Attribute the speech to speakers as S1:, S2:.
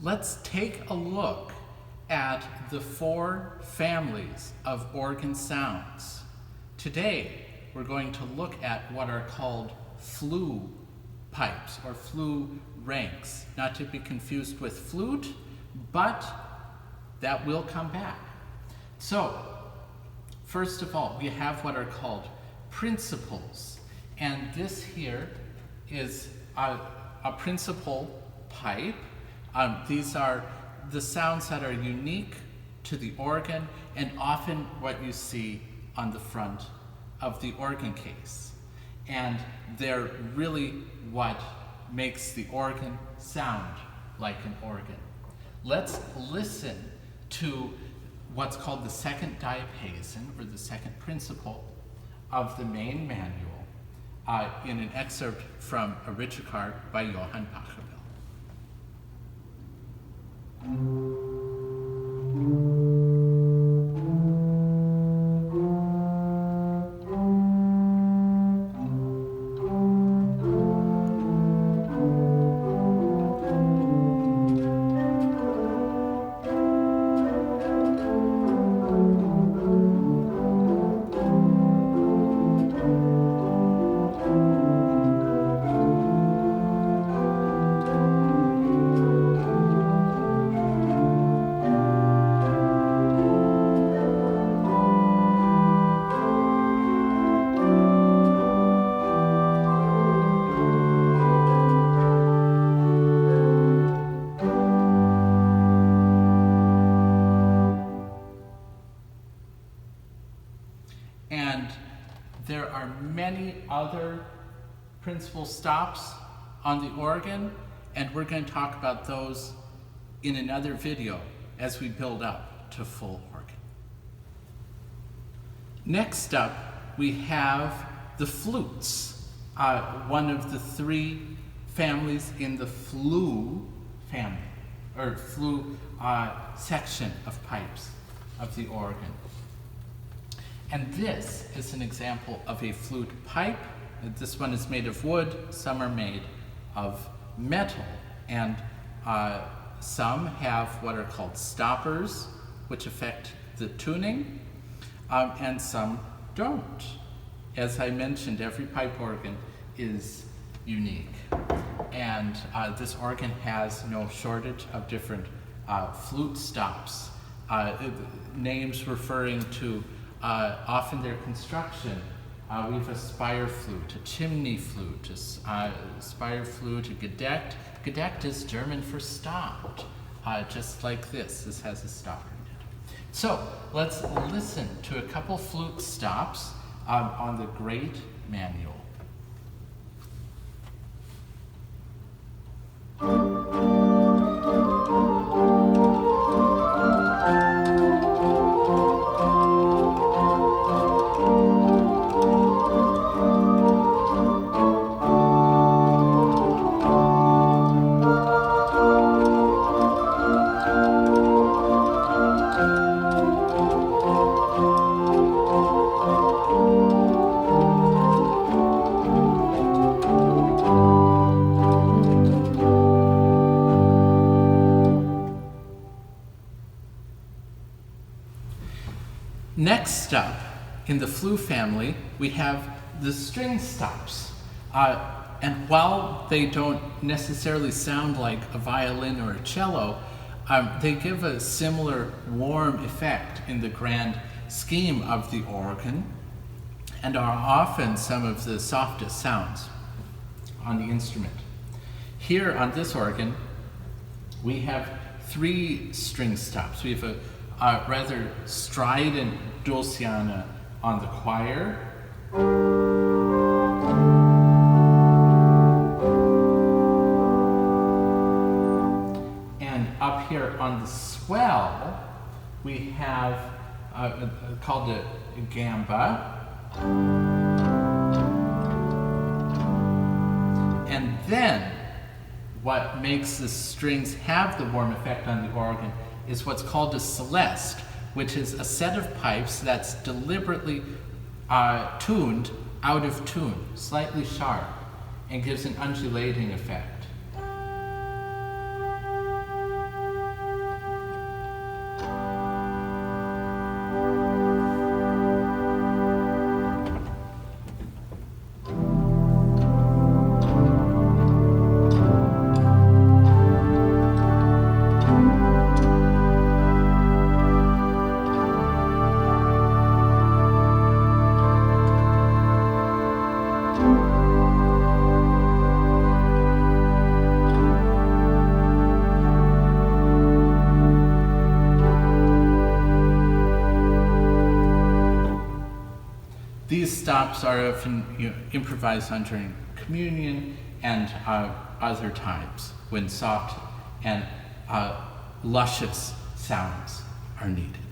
S1: Let's take a look at the 4 families of organ sounds. Today, we're going to look at what are called flue pipes or flue ranks, not to be confused with flute, but that will come back. So, first of all, we have what are called principals, and this here is a principal pipe. These are the sounds that are unique to the organ and often what you see on the front of the organ case. And they're really what makes the organ sound like an organ. Let's listen to what's called the second diapason, or the second principle of the main manual, in an excerpt from a Ritschkart by Johann Pachelbel. And there are many other principal stops on the organ, and we're going to talk about those in another video as we build up to full organ. Next up, we have the flutes, one of the 3 families in the flue family, or flue section of pipes of the organ. And this is an example of a flute pipe. This one is made of wood, some are made of metal, and some have what are called stoppers, which affect the tuning, and some don't. As I mentioned, every pipe organ is unique, and this organ has no shortage of different flute stops, names referring to often their construction. We have a spire flute, a chimney flute, a spire flute, a gedeckt. Gedeckt is German for stopped, just like this. This has a stopper in it. So let's listen to a couple flute stops on the great manual. Next up, in the flue family, we have the string stops. And while they don't necessarily sound like a violin or a cello, they give a similar warm effect in the grand scheme of the organ, and are often some of the softest sounds on the instrument. Here on this organ, we have 3 string stops. We have a rather strident dulciana on the choir, and up here on the swell we have called a gamba, and then what makes the strings have the warm effect on the organ is what's called a celeste, which is a set of pipes that's deliberately tuned out of tune, slightly sharp, and gives an undulating effect. stops are often improvised on during communion and other times when soft and luscious sounds are needed.